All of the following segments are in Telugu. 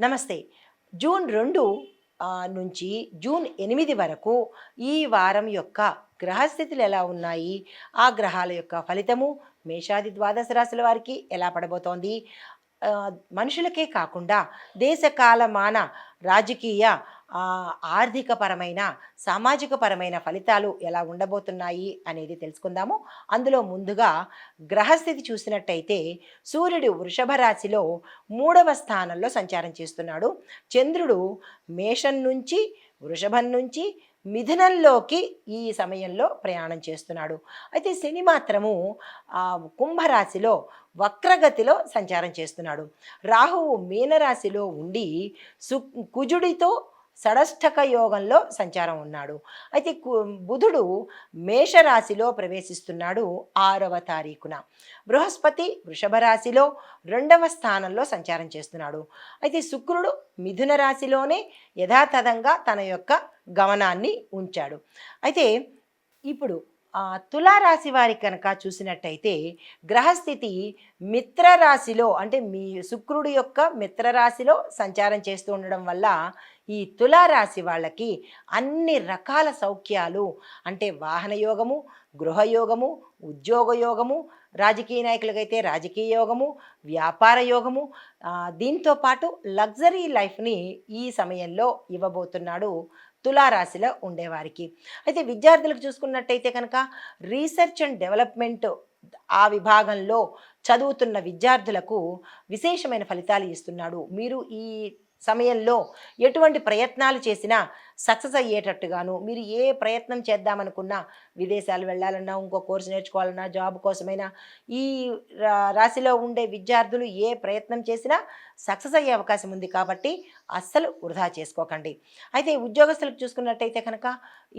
నమస్తే. జూన్ 2 నుంచి జూన్ 8 వరకు ఈ వారం యొక్క గ్రహస్థితులు ఎలా ఉన్నాయి? ఆ గ్రహాల యొక్క ఫలితము మేషాది ద్వాదశ రాశుల వారికి ఎలా పడబోతోంది? మనుషులకే కాకుండా దేశ కాలమాన రాజకీయ, ఆర్థికపరమైన, సామాజికపరమైన ఫలితాలు ఎలా ఉండబోతున్నాయి అనేది తెలుసుకుందాము. అందులో ముందుగా గ్రహస్థితి చూసినట్టయితే సూర్యుడు వృషభ రాశిలో 3వ స్థానంలో సంచారం చేస్తున్నాడు. చంద్రుడు మేషం నుంచి, వృషభం నుంచి మిథునంలోకి ఈ సమయంలో ప్రయాణం చేస్తున్నాడు. అయితే శని మాత్రము కుంభరాశిలో వక్రగతిలో సంచారం చేస్తున్నాడు. రాహువు మీనరాశిలో ఉండి కుజుడితో షడష్టక యోగంలో సంచారం ఉన్నాడు. అయితే బుధుడు మేషరాశిలో ప్రవేశిస్తున్నాడు 6వ తారీఖున. బృహస్పతి వృషభ రాశిలో 2వ స్థానంలో సంచారం చేస్తున్నాడు. అయితే శుక్రుడు మిథున రాశిలోనే యథాతథంగా తన యొక్క గమనాన్ని ఉంచాడు. అయితే ఇప్పుడు తులారాశి వారి కనుక చూసినట్టయితే గ్రహస్థితి మిత్రరాశిలో, అంటే మీ శుక్రుడి యొక్క మిత్రరాశిలో సంచారం చేస్తూ ఉండడం వల్ల ఈ తులారాశి వాళ్ళకి అన్ని రకాల సౌఖ్యాలు, అంటే వాహన యోగము, గృహయోగము, ఉద్యోగ యోగము, రాజకీయ నాయకులకైతే రాజకీయ యోగము, వ్యాపార యోగము, దీంతో పాటు లగ్జరీ లైఫ్ని ఈ సమయంలో ఇవ్వబోతున్నాడు తులారాశిలో ఉండేవారికి. అయితే విద్యార్థులకు చూసుకున్నట్టయితే కనుక రీసెర్చ్ అండ్ డెవలప్మెంట్ ఆ విభాగంలో చదువుతున్న విద్యార్థులకు విశేషమైన ఫలితాలు ఇస్తున్నాడు. మీరు ఈ సమయంలో ఎటువంటి ప్రయత్నాలు చేసినా సక్సెస్ అయ్యేటట్టుగాను, మీరు ఏ ప్రయత్నం చేద్దామనుకున్నా, విదేశాలు వెళ్ళాలన్నా, ఇంకో కోర్సు నేర్చుకోవాలన్నా, జాబ్ కోసమైనా, ఈ రాశిలో ఉండే విద్యార్థులు ఏ ప్రయత్నం చేసినా సక్సెస్ అయ్యే అవకాశం ఉంది. కాబట్టి అస్సలు వృధా చేసుకోకండి. అయితే ఉద్యోగస్తులకు చూసుకున్నట్టయితే కనుక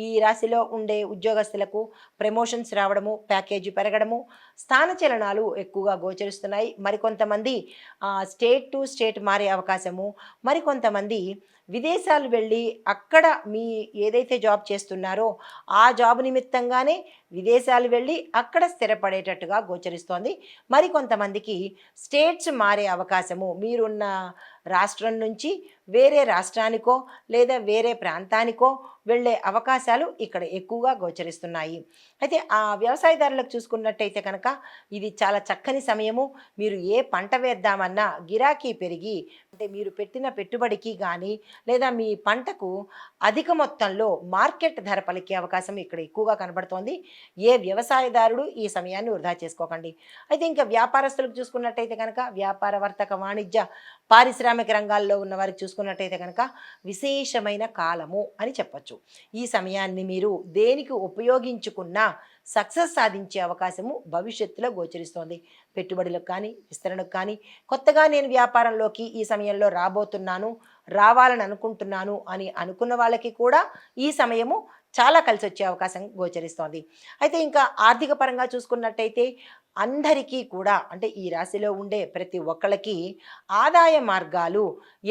ఈ రాశిలో ఉండే ఉద్యోగస్తులకు ప్రమోషన్స్ రావడము, ప్యాకేజీ పెరగడము, స్థానచలనాలు ఎక్కువగా గోచరిస్తున్నాయి. మరికొంతమంది స్టేట్ టు స్టేట్ మారే అవకాశము, మరికొంతమంది విదేశాలు వెళ్ళి అక్కడ మీ ఏదైతే జాబ్ చేస్తున్నారో ఆ జాబ్ నిమిత్తంగానే విదేశాలు వెళ్ళి అక్కడ స్థిరపడేటట్టుగా గోచరిస్తోంది. మరికొంతమందికి స్టేట్స్ మారే అవకాశము, మీరున్న రాష్ట్రం నుంచి వేరే రాష్ట్రానికో లేదా వేరే ప్రాంతానికో వెళ్ళే అవకాశాలు ఇక్కడ ఎక్కువగా గోచరిస్తున్నాయి. అయితే ఆ వ్యవసాయదారులకు చూసుకున్నట్టయితే కనుక ఇది చాలా చక్కని సమయము. మీరు ఏ పంట వేద్దామన్నా గిరాకీ పెరిగి, అంటే మీరు పెట్టిన పెట్టుబడికి కానీ లేదా మీ పంటకు అధిక మొత్తంలో మార్కెట్ ధర పలికే అవకాశం ఇక్కడ ఎక్కువగా కనబడుతోంది. ఏ వ్యవసాయదారుడు ఈ సమయాన్ని వృధా చేసుకోకండి. అయితే ఇంకా వ్యాపారస్తులకు చూసుకున్నట్టయితే కనుక వ్యాపార, వర్తక, వాణిజ్య, పారిశ్రామిక రంగాల్లో ఉన్న వారికి చూసుకున్నట్టయితే కనుక విశేషమైన కాలము అని చెప్పచ్చు. ఈ సమయాన్ని మీరు దేనికి ఉపయోగించుకున్నా సక్సెస్ సాధించే అవకాశము భవిష్యత్తులో గోచరిస్తోంది. పెట్టుబడులకు కానీ, విస్తరణకు కానీ, కొత్తగా నేను వ్యాపారంలోకి ఈ సమయంలో రాబోతున్నాను, రావాలని అనుకుంటున్నాను అని అనుకున్న వాళ్ళకి కూడా ఈ సమయము చాలా కలిసి వచ్చే అవకాశం గోచరిస్తోంది. అయితే ఇంకా ఆర్థిక పరంగా చూసుకున్నట్టయితే అందరికీ కూడా, అంటే ఈ రాశిలో ఉండే ప్రతి ఒక్కళ్ళకి ఆదాయ మార్గాలు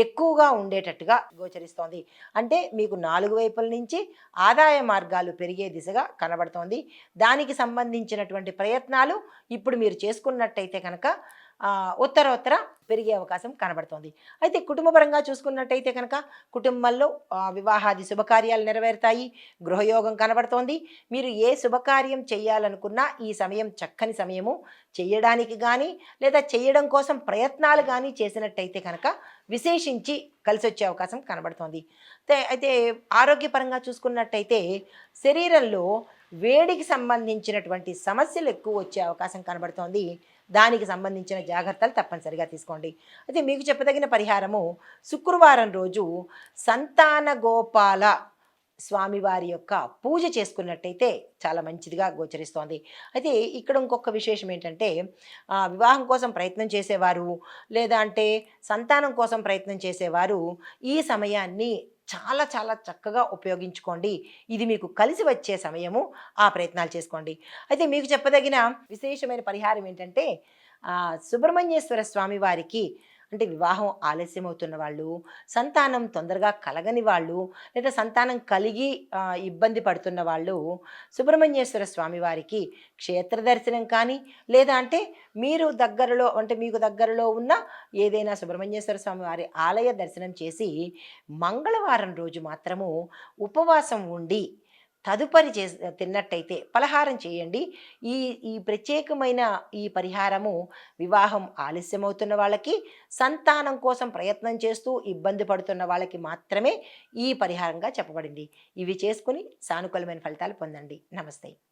ఎక్కువగా ఉండేటట్టుగా గోచరిస్తోంది. అంటే మీకు 4 వైపుల నుంచి ఆదాయ మార్గాలు పెరిగే దిశగా కనబడుతోంది. దానికి సంబంధించినటువంటి ప్రయత్నాలు ఇప్పుడు మీరు చేసుకున్నట్టయితే కనుక ఉత్తర పెరిగే అవకాశం కనబడుతోంది. అయితే కుటుంబపరంగా చూసుకున్నట్టయితే కనుక కుటుంబంలో వివాహాది శుభకార్యాలు నెరవేరుతాయి, గృహయోగం కనబడుతోంది. మీరు ఏ శుభకార్యం చేయాలనుకున్నా ఈ సమయం చక్కని సమయము. చేయడానికి కానీ లేదా చేయడం కోసం ప్రయత్నాలు కానీ చేసినట్టయితే కనుక విశేషించి కలిసి వచ్చే అవకాశం కనబడుతోంది. అయితే ఆరోగ్యపరంగా చూసుకున్నట్టయితే శరీరంలో వేడికి సంబంధించినటువంటి సమస్యలు ఎక్కువ వచ్చే అవకాశం కనబడుతోంది. దానికి సంబంధించిన జాగ్రత్తలు తప్పనిసరిగా తీసుకోండి. అయితే మీకు చెప్పదగిన పరిహారము, శుక్రవారం రోజు సంతాన గోపాల స్వామివారి యొక్క పూజ చేసుకున్నట్టయితే చాలా మంచిదిగా గోచరిస్తోంది. అయితే ఇక్కడ ఇంకొక విశేషం ఏంటంటే వివాహం కోసం ప్రయత్నం చేసేవారు లేదా అంటే సంతానం కోసం ప్రయత్నం చేసేవారు ఈ సమయాన్ని చాలా చాలా చక్కగా ఉపయోగించుకోండి. ఇది మీకు కలిసి వచ్చే సమయము. ఆ ప్రయత్నాలు చేసుకోండి. అయితే మీకు చెప్పదగిన విశేషమైన పరిహారం ఏంటంటే సుబ్రహ్మణ్యేశ్వర స్వామి వారికి అంటే వివాహం ఆలస్యం అవుతున్న వాళ్ళు, సంతానం తొందరగా కలగని వాళ్ళు, లేదా సంతానం కలిగి ఇబ్బంది పడుతున్న వాళ్ళు సుబ్రహ్మణ్యేశ్వర స్వామి వారికి క్షేత్ర దర్శనం కానీ, లేదా అంటే మీరు దగ్గరలో అంటే మీకు దగ్గరలో ఉన్న ఏదైనా సుబ్రహ్మణ్యేశ్వర స్వామి వారి ఆలయ దర్శనం చేసి మంగళవారం రోజు మాత్రము ఉపవాసం ఉండి తదుపరి తిన్నట్టయితే పలహారం చేయండి. ఈ ఈ ప్రత్యేకమైన ఈ పరిహారము వివాహం ఆలస్యమవుతున్న వాళ్ళకి, సంతానం కోసం ప్రయత్నం చేస్తూ ఇబ్బంది పడుతున్న వాళ్ళకి మాత్రమే ఈ పరిహారంగా చెప్పబడింది. ఇవి చేసుకొని సానుకూలమైన ఫలితాలు పొందండి. నమస్తే.